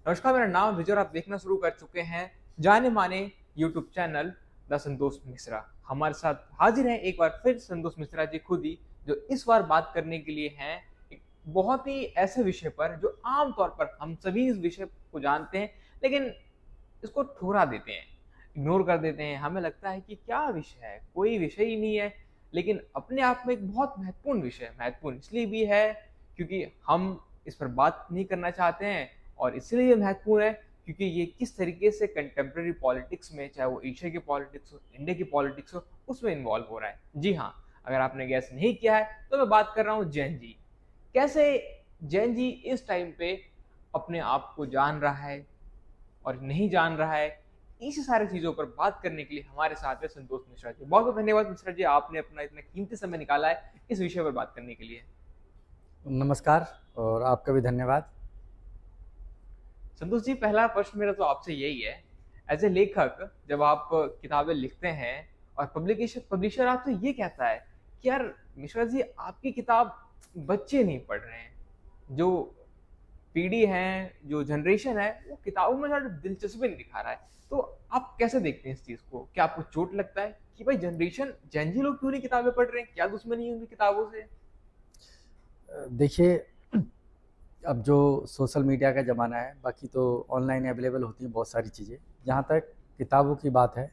नमस्कार, मेरा नाम विजय और आप देखना शुरू कर चुके हैं जाने माने YouTube channel the Santosh Mishra. हमारे साथ हाजिर हैं एक बार फिर संतोष मिश्रा जी खुद ही, जो इस बार बात करने के लिए हैं एक बहुत ही ऐसे विषय पर जो आम तौर पर हम सभी इस विषय को जानते हैं, लेकिन इसको ठुकरा देते हैं, इग्नोर कर देते हैं। हमें लगता है कि क्या विषय है, कोई विषय ही नहीं है, लेकिन अपने आप में एक बहुत महत्वपूर्ण विषय है। महत्वपूर्ण इसलिए भी है क्योंकि हम इस पर बात नहीं करना चाहते हैं, और इसलिए ये महत्वपूर्ण है क्योंकि ये किस तरीके से कंटेम्प्रेरी पॉलिटिक्स में, चाहे वो एशिया की पॉलिटिक्स हो, इंडिया की पॉलिटिक्स हो, उसमें इन्वॉल्व हो रहा है। जी हाँ, अगर आपने गैस नहीं किया है तो मैं बात कर रहा हूँ जैन जी। कैसे जैन जी इस टाइम पे अपने आप को जान रहा है और नहीं जान रहा है, इसी सारी चीज़ों पर बात करने के लिए हमारे साथ है संतोष मिश्रा जी। बहुत-बहुत धन्यवाद मिश्रा जी, आपने अपना इतना कीमती समय निकाला है इस विषय पर बात करने के लिए। नमस्कार और आपका भी धन्यवाद। संतोष जी, पहला प्रश्न मेरा तो आपसे यही है, एज़ ए लेखक जब आप किताबें लिखते हैं और पब्लिशर आपसे ये कहता है कि यार मिश्रा जी, आपकी किताब बच्चे नहीं पढ़ रहे हैं। जो पीढ़ी है, जो जनरेशन है, वो किताबों में ज़्यादा दिलचस्पी नहीं दिखा रहा है। तो आप कैसे देखते हैं इस चीज़ को? क्या आपको चोट लगता है कि भाई जनरेशन जेन ज़ी लोग क्यों नहीं किताबें पढ़ रहे हैं? क्या दुश्मनी है उनकी किताबों से? देखिए, अब जो सोशल मीडिया का ज़माना है, बाकी तो ऑनलाइन अवेलेबल होती हैं बहुत सारी चीज़ें। जहाँ तक किताबों की बात है,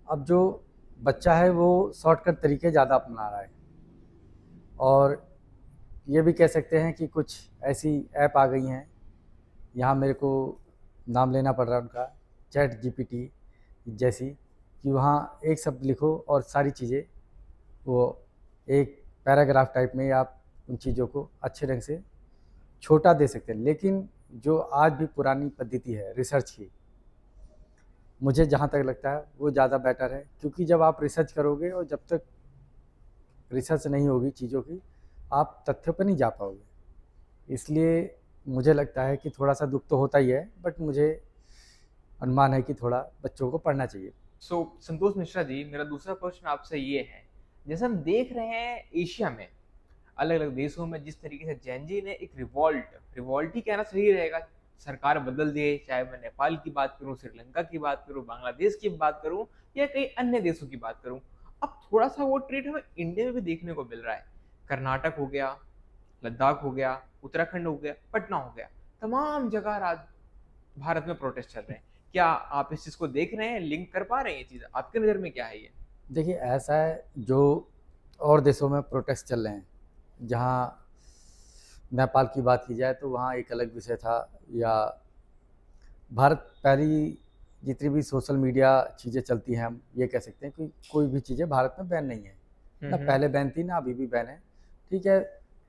अब जो बच्चा है वो शॉर्टकट तरीके ज़्यादा अपना रहा है। और ये भी कह सकते हैं कि कुछ ऐसी ऐप आ गई हैं, यहाँ मेरे को नाम लेना पड़ रहा है उनका, चैट जीपीटी जैसी, कि वहाँ एक शब्द लिखो और सारी चीज़ें वो एक पैराग्राफ टाइप में आप उन चीज़ों को अच्छे ढंग से छोटा दे सकते हैं। लेकिन जो आज भी पुरानी पद्धति है रिसर्च की, मुझे जहाँ तक लगता है वो ज़्यादा बेटर है, क्योंकि जब आप रिसर्च करोगे और जब तक रिसर्च नहीं होगी चीज़ों की, आप तथ्यों पर नहीं जा पाओगे। इसलिए मुझे लगता है कि थोड़ा-सा दुःख तो होता ही है, बट मुझे अनुमान है कि थोड़ा बच्चों को पढ़ना चाहिए। संतोष मिश्रा जी, मेरा दूसरा प्रश्न आपसे ये है, जैसे हम देख रहे हैं एशिया में, अलग-अलग देशों में जिस तरीके से जेन ज़ी ने एक रिवॉल्ट ही कहना सही रहेगा, सरकार बदल दिए, चाहे मैं नेपाल की बात करूँ, श्रीलंका की बात करूँ, बांग्लादेश की बात करूँ या कई अन्य देशों की बात करूँ। अब थोड़ा-सा वो ट्रेंड हमें इंडिया में भी देखने को मिल रहा है। कर्नाटक हो गया, लद्दाख हो गया, उत्तराखंड हो गया, पटना हो गया, तमाम जगह भारत में प्रोटेस्ट चल रहे हैं। क्या आप इस चीज़ को देख रहे हैं, लिंक कर पा रहे हैं ये चीज़? आपकी नज़र में क्या है ये? देखिए, ऐसा है, जो और देशों में प्रोटेस्ट चल रहे हैं, जहाँ नेपाल की बात की जाए तो वहाँ एक अलग विषय था, या भारत पहली जितनी भी सोशल मीडिया चीज़ें चलती हैं, हम ये कह सकते हैं कि कोई भी चीज़ें भारत में बैन नहीं है। हुँ, ना हुँ। पहले बैन थी, ना अभी भी बैन है। ठीक है,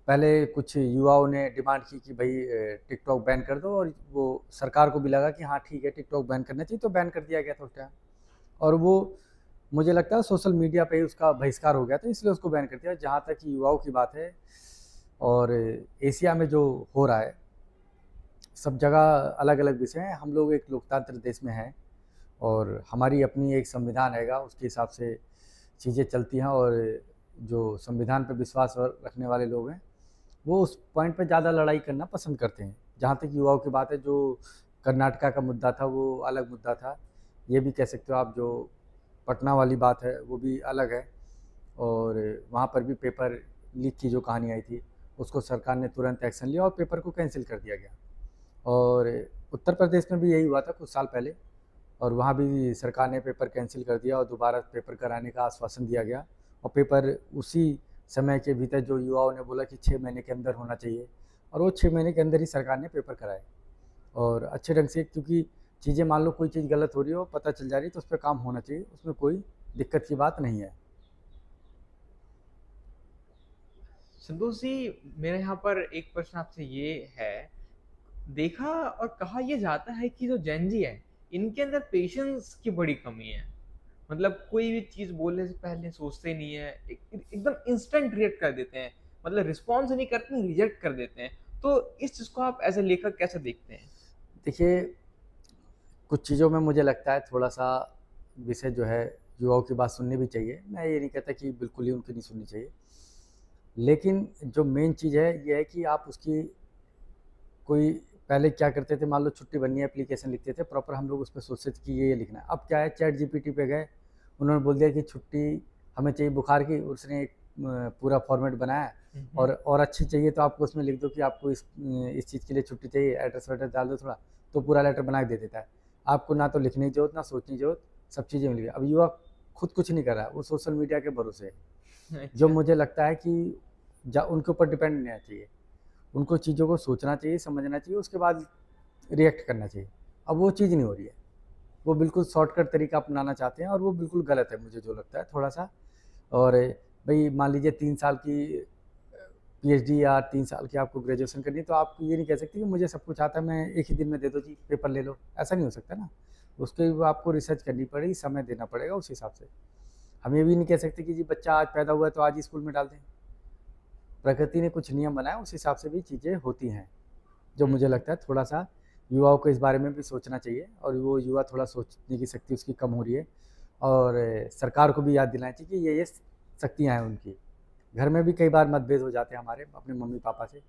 पहले कुछ युवाओं ने डिमांड की कि भाई टिकटॉक बैन कर दो, और वो सरकार को भी लगा कि हाँ ठीक है, टिकटॉक बैन करना चाहिए, तो बैन कर दिया गया था उस टाइम। और वो मुझे लगता है सोशल मीडिया पे ही उसका बहिष्कार हो गया था, इसलिए उसको बैन कर दिया। जहाँ तक कि युवाओं की बात है, और एशिया में जो हो रहा है, सब जगह अलग अलग विषय हैं। हम लोग एक लोकतंत्र देश में हैं, और हमारी अपनी एक संविधान हैगा, उसके हिसाब से चीज़ें चलती हैं। और जो संविधान पर विश्वास रखने वाले लोग हैं, वो उस पॉइंट पे ज़्यादा लड़ाई करना पसंद करते हैं। जहाँ तक युवाओं की बात है, जो कर्नाटका का मुद्दा था वो अलग मुद्दा था। ये भी कह सकते हो आप, जो पटना वाली बात है वो भी अलग है। और वहाँ पर भी पेपर लीक की जो कहानी आई थी, उसको सरकार ने तुरंत एक्शन लिया और पेपर को कैंसिल कर दिया गया। और उत्तर प्रदेश में भी यही हुआ था कुछ साल पहले, और वहाँ भी सरकार ने पेपर कैंसिल कर दिया और दोबारा पेपर कराने का आश्वासन दिया गया। और पेपर उसी समय के भीतर, जो युवाओं ने बोला कि 6 महीने के अंदर होना चाहिए, और वो 6 महीने के अंदर ही सरकार ने पेपर कराए। और अच्छे ढंग से, क्योंकि चीज़ें, मान लो कोई चीज़ गलत हो रही हो, पता चल जा रही है, तो उस पर काम होना चाहिए, उसमें कोई दिक्कत की बात नहीं है। संतोष जी, मेरे यहाँ पर एक प्रश्न आपसे ये है, देखा और कहा ये जाता है कि जो जेन ज़ी है, इनके अंदर पेशेंस की बड़ी कमी है। मतलब कोई भी चीज़ बोलने से पहले सोचते नहीं है, एकदम इंस्टेंट रिएक्ट कर देते हैं। मतलब रिस्पॉन्स नहीं करते, रिजेक्ट कर देते हैं। तो इस चीज़ को आप एज़ अ लेखक कैसे देखते हैं? देखिए, कुछ चीज़ों में मुझे लगता है थोड़ा-सा विषय जो है, युवाओं की बात सुननी भी चाहिए। मैं ये नहीं कहता कि बिल्कुल ही उनकी नहीं सुननी चाहिए। लेकिन जो मेन चीज़ है, ये है कि आप उसकी कोई पहले क्या करते थे, मान लो छुट्टी बननी है, एप्लीकेशन लिखते थे प्रॉपर, हम लोग उस पर सोचते थे कि ये लिखना है। अब क्या है, चैट जीपीटी पे गए, उन्होंने बोल दिया कि छुट्टी हमें चाहिए बुखार की, उसने एक पूरा फॉर्मेट बनाया है, और अच्छी चाहिए तो आपको उसमें लिख दो कि आपको इस चीज़ के लिए छुट्टी चाहिए, एड्रेस वेड्रेस डाल दो थोड़ा, तो पूरा लेटर बना के दे देता है। आपको ना तो लिखने की जरूरत, ना सोचने की जरूरत, सब चीज़ें मिल गई। अब युवा खुद कुछ नहीं कर रहा है, वो सोशल मीडिया के भरोसे है, जो अच्छा। मुझे लगता है कि उनके ऊपर डिपेंड नहीं रहना चाहिए। उनको चीज़ों को सोचना चाहिए, समझना चाहिए, उसके बाद रिएक्ट करना चाहिए। अब वो चीज़ नहीं हो रही है, वो बिल्कुल शॉर्टकट तरीका अपनाना चाहते हैं, और वो बिल्कुल गलत है मुझे जो लगता है थोड़ा-सा। और भई मान लीजिए 3 साल की पीएचडी या 3 साल की आपको ग्रेजुएशन करनी है, तो आप ये नहीं कह सकते कि मुझे सब कुछ आता है, मैं एक ही दिन में दे दो जी, पेपर ले लो, ऐसा नहीं हो सकता ना। उसके लिए आपको रिसर्च करनी पड़ेगी, समय देना पड़ेगा उस हिसाब से। हम ये भी नहीं कह सकते कि जी बच्चा आज पैदा हुआ है तो आज ही स्कूल में डाल दें। प्रकृति ने कुछ नियम बनाए, उस हिसाब से भी चीज़ें होती हैं, जो मुझे लगता है थोड़ा-सा युवाओं को इस बारे में भी सोचना चाहिए, और वो युवा थोड़ा सोचने की शक्ति उसकी कम हो रही है, और सरकार को भी याद दिलाना चाहिए कि ये शक्तियाँ हैं उनकी। घर में भी कई बार मतभेद हो जाते हैं हमारे अपने मम्मी-पापा से,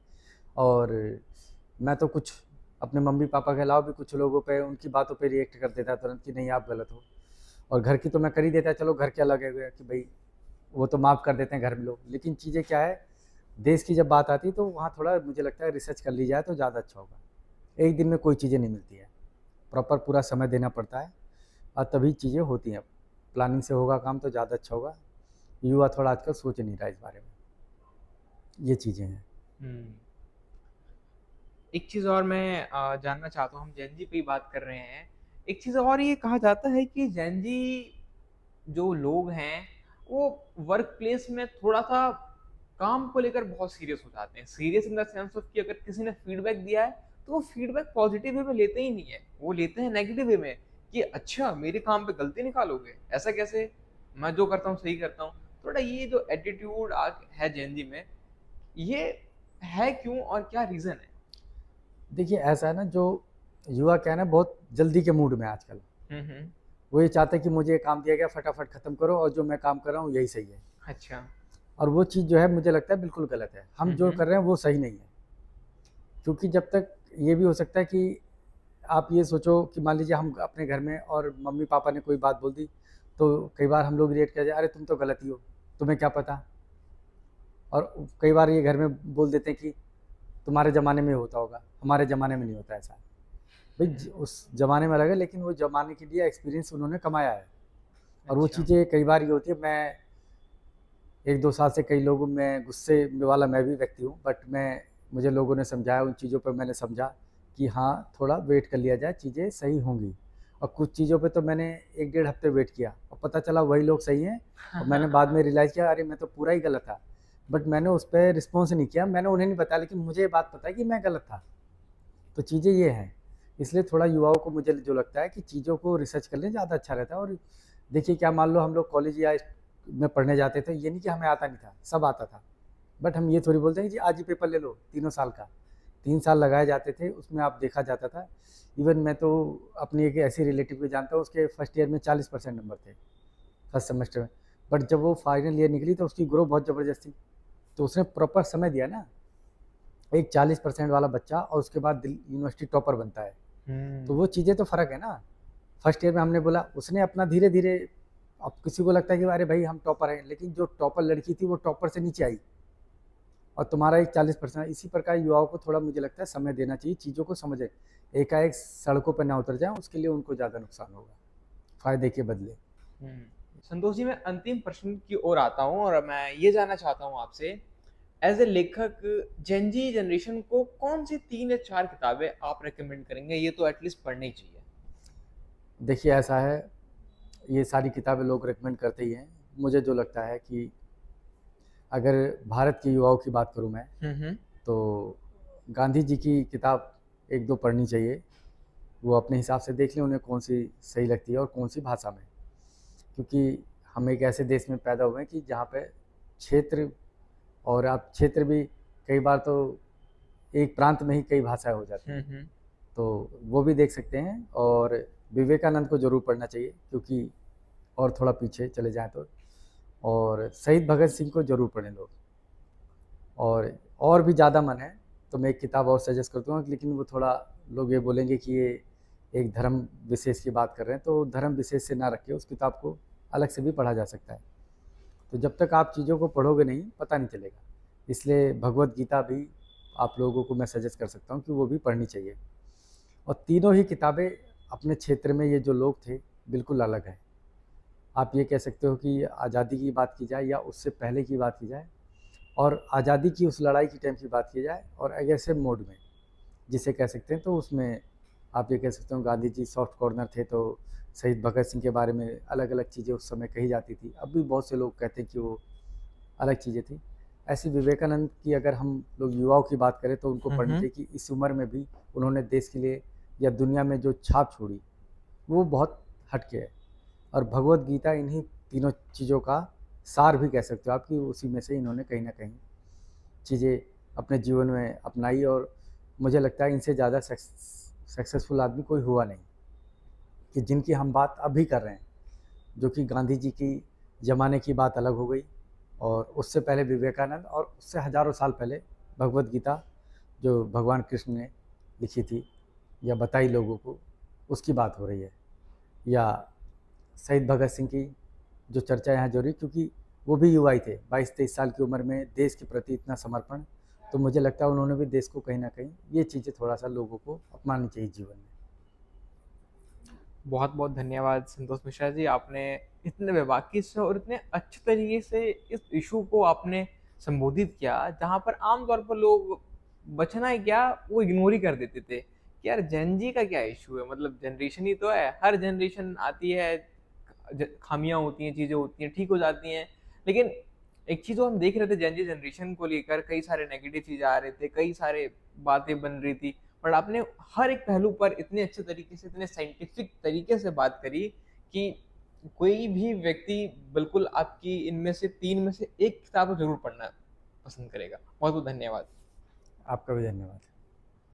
और मैं तो कुछ अपने मम्मी-पापा के अलावा भी कुछ लोगों पे, उनकी बातों पे रिएक्ट कर देता तुरंत कि नहीं आप गलत हो, और घर की तो मैं कर ही देता, चलो घर के अलग है कि भाई वो तो माफ़ कर देते हैं घर में लोग। लेकिन चीज़ें क्या है, देश की जब बात आती है तो वहाँ थोड़ा मुझे लगता है रिसर्च कर ली जाए तो ज़्यादा अच्छा होगा। एक दिन में कोई चीज़ें नहीं मिलती है, प्रॉपर पूरा समय देना पड़ता है, और तभी चीज़ें होती हैं। प्लानिंग से होगा काम तो ज़्यादा अच्छा होगा। युवा थोड़ा आजकल सोच नहीं रहा है इस बारे में, ये चीज़ें हैं। हम्म। एक चीज़ और मैं जानना चाहता हूँ, हम जेन जी पे ही बात कर रहे हैं। एक चीज़ और ये कहा जाता है कि जेन जी जो लोग हैं, वो वर्क प्लेस में थोड़ा-सा काम को लेकर बहुत सीरियस हो जाते हैं। Serious in the sense of कि अगर किसी ने फीडबैक दिया है, तो वो फीडबैक पॉजिटिव वे में लेते ही नहीं है। वो लेते हैं नेगेटिव वे में कि अच्छा मेरे काम पे गलती निकालोगे, ऐसा कैसे? मैं जो करता हूँ सही करता हूँ। थोड़ा ये जो एटीट्यूड है जेन जी में, ये है क्यों और क्या रीज़न है? देखिए ऐसा है ना, जो युवा क्या है ना, बहुत जल्दी के मूड में है आजकल। हुँ, हुँ। वो ये चाहते हैं कि मुझे ये काम दिया गया, फटाफट ख़त्म करो, और जो मैं काम कर रहा हूँ यही सही है। अच्छा। और वो चीज़ जो है मुझे लगता है बिल्कुल गलत है। हम हुँ, जो हुँ। कर रहे हैं वो सही नहीं है। क्योंकि जब तक ये भी हो सकता है कि आप ये सोचो कि मान लीजिए हम अपने घर में, और मम्मी-पापा ने कोई बात बोल दी, तो कई बार हम लोग रिएक्ट कर जाए, अरे तुम तो गलत ही हो, तुम्हें क्या पता? और कई बार ये घर में बोल देते हैं कि तुम्हारे ज़माने में होता होगा, हमारे ज़माने में नहीं होता ऐसा। भाई हुँ। उस ज़माने में अलग है, लेकिन वो ज़माने के लिए एक्सपीरियंस उन्होंने कमाया है। और वो अच्छा। चीज़ें कई बार ये होती है, मैं 1-2 साल से कई लोगों में गुस्से में वाला मैं भी व्यक्ति हूँ, बट मुझे लोगों ने समझाया, उन चीज़ों पे मैंने समझा कि हाँ, थोड़ा वेट कर लिया जाए, चीज़ें सही होंगी। और कुछ चीज़ों पे तो मैंने 1 डेढ़ हफ्ते वेट किया, और पता चला वही लोग सही हैं, और मैंने बाद में रियलाइज़ किया अरे मैं तो पूरा ही गलत था। बट मैंने उस पे रिस्पॉन्स नहीं किया, मैंने उन्हें नहीं बताया, लेकिन मुझे ये बात पता है कि मैं गलत था। तो चीज़ें ये हैं। इसलिए थोड़ा युवाओं को मुझे जो लगता है कि चीज़ों को रिसर्च कर लें, ज़्यादा अच्छा रहता है। और देखिए क्या, मान लो हम लोग कॉलेज या में पढ़ने जाते थे, ये नहीं कि हमें आता नहीं था, सब आता था। बट हम ये थोड़ी बोलते हैं कि जी आज ही पेपर ले लो, तीनों साल का। 3 साल लगाए जाते थे, उसमें आप देखा जाता था। इवन मैं तो अपनी एक ऐसी रिलेटिव को जानता हूँ, उसके फर्स्ट ईयर में 40% नंबर थे, फर्स्ट सेमेस्टर में। बट जब वो फाइनल ईयर निकली तो उसकी ग्रोथ बहुत ज़बरदस्त थी। तो उसने प्रॉपर समय दिया ना। एक 40% वाला बच्चा और उसके बाद यूनिवर्सिटी टॉपर बनता है, तो वो हुँ। चीज़ें तो फ़र्क है ना। फर्स्ट ईयर में हमने बोला, उसने अपना धीरे-धीरे, अब किसी को लगता है कि अरे भाई हम टॉपर हैं, लेकिन जो टॉपर लड़की थी वो टॉपर से नीचे आई, और तुम्हारा एक 40%। इसी प्रकार युवाओं को थोड़ा मुझे लगता है समय देना चाहिए, चीज़ों को समझें। एकाएक सड़कों पर ना उतर जाएँ, उसके लिए उनको ज़्यादा नुकसान होगा, फ़ायदे के बदले। हुँ। संतोष जी, मैं अंतिम प्रश्न की ओर आता हूँ और मैं ये जानना चाहता हूँ आपसे, एज़ अ लेखक, जेन ज़ी जनरेशन को कौन-सी 3 या 4 किताबें आप रिकमेंड करेंगे? ये तो एटलीस्ट पढ़नी चाहिए। देखिए ऐसा है, ये सारी किताबें लोग रिकमेंड करते ही हैं। मुझे जो लगता है कि अगर भारत के युवाओं की बात करूँ मैं, हुँ, हुँ। तो गांधी जी की किताब 1-2 पढ़नी चाहिए। वो अपने हिसाब से देख लें उन्हें कौन-सी सही लगती है और कौन-सी भाषा में। क्योंकि हम एक ऐसे देश में पैदा हुए हैं कि जहाँ पे क्षेत्र, और आप क्षेत्र भी कई बार तो एक प्रांत में ही कई भाषाएँ हो जाती हुँ, हैं। हुँ। तो वो भी देख सकते हैं, और विवेकानंद को ज़रूर पढ़ना चाहिए, क्योंकि और थोड़ा पीछे चले जाएँ तो, और शहीद भगत सिंह को ज़रूर पढ़ें लोग। और भी ज़्यादा मन है, तो मैं एक किताब और सजेस्ट करता हूँ, लेकिन वो थोड़ा लोग ये बोलेंगे कि ये एक धर्म विशेष की बात कर रहे हैं, तो धर्म विशेष से ना रखिए, उस किताब को अलग से भी पढ़ा जा सकता है। तो जब तक आप चीज़ों को पढ़ोगे नहीं, पता नहीं चलेगा। इसलिए भगवत गीता भी आप लोगों को मैं सजेस्ट कर सकता हूँ कि वो भी पढ़नी चाहिए। और तीनों ही किताबें अपने क्षेत्र में, ये जो लोग थे बिल्कुल अलग हैं। आप ये कह सकते हो कि आज़ादी की बात की जाए या उससे पहले की बात की जाए, और आज़ादी की उस लड़ाई की टाइम की बात की जाए, और एग्रेसिव मोड में जिसे कह सकते हैं, तो उसमें आप ये कह सकते हो गांधी जी सॉफ्ट कॉर्नर थे, तो शहीद भगत सिंह के बारे में अलग अलग चीज़ें उस समय कही जाती थी। अब भी बहुत से लोग कहते हैं कि वो अलग चीज़ें थी। ऐसे विवेकानंद की अगर हम लोग युवाओं की बात करें, तो उनको पढ़नी चाहिए कि इस उम्र में भी उन्होंने देश के लिए या दुनिया में जो छाप छोड़ी वो बहुत हटके है। और भगवत गीता इन्हीं तीनों चीज़ों का सार भी कह सकते हो आप, कि उसी में से इन्होंने कहीं ना कहीं चीज़ें अपने जीवन में अपनाई, और मुझे लगता है इनसे ज़्यादा सक्सेसफुल आदमी कोई हुआ नहीं, कि जिनकी हम बात अभी कर रहे हैं, जो कि गांधी जी की ज़माने की बात अलग हो गई, और उससे पहले विवेकानंद, और उससे हज़ारों साल पहले भगवत गीता जो भगवान कृष्ण ने लिखी थी या बताई लोगों को, उसकी बात हो रही है। या शहीद भगत सिंह की जो चर्चा यहाँ जरूरी, क्योंकि वो भी युवा ही थे, 22-23 साल की उम्र में देश के प्रति इतना समर्पण, तो मुझे लगता है उन्होंने भी देश को कहीं ना कहीं ये चीज़ें थोड़ा सा लोगों को अपनानी चाहिए जीवन में। बहुत बहुत धन्यवाद संतोष मिश्रा जी, आपने इतने बेबाकी से और इतने अच्छे तरीके से इस इशू को आपने संबोधित किया, जहाँ पर आमतौर पर लोग बचना ही क्या, वो इग्नोर ही कर देते थे कि यार जेन जी का क्या इशू है, मतलब जनरेशन ही तो है, हर जनरेशन आती है, खामियां होती हैं, चीज़ें होती हैं, ठीक हो जाती हैं। लेकिन एक चीज़ जो हम देख रहे थे जेन जी जनरेशन को लेकर, कई सारे नेगेटिव चीज़ें आ रहे थे, कई सारे बातें बन रही थी, बट आपने हर एक पहलू पर इतने अच्छे तरीके से, इतने साइंटिफिक तरीके से बात करी कि कोई भी व्यक्ति बिल्कुल आपकी इनमें से तीन में से एक किताब जरूर पढ़ना पसंद करेगा। बहुत बहुत धन्यवाद। आपका भी धन्यवाद।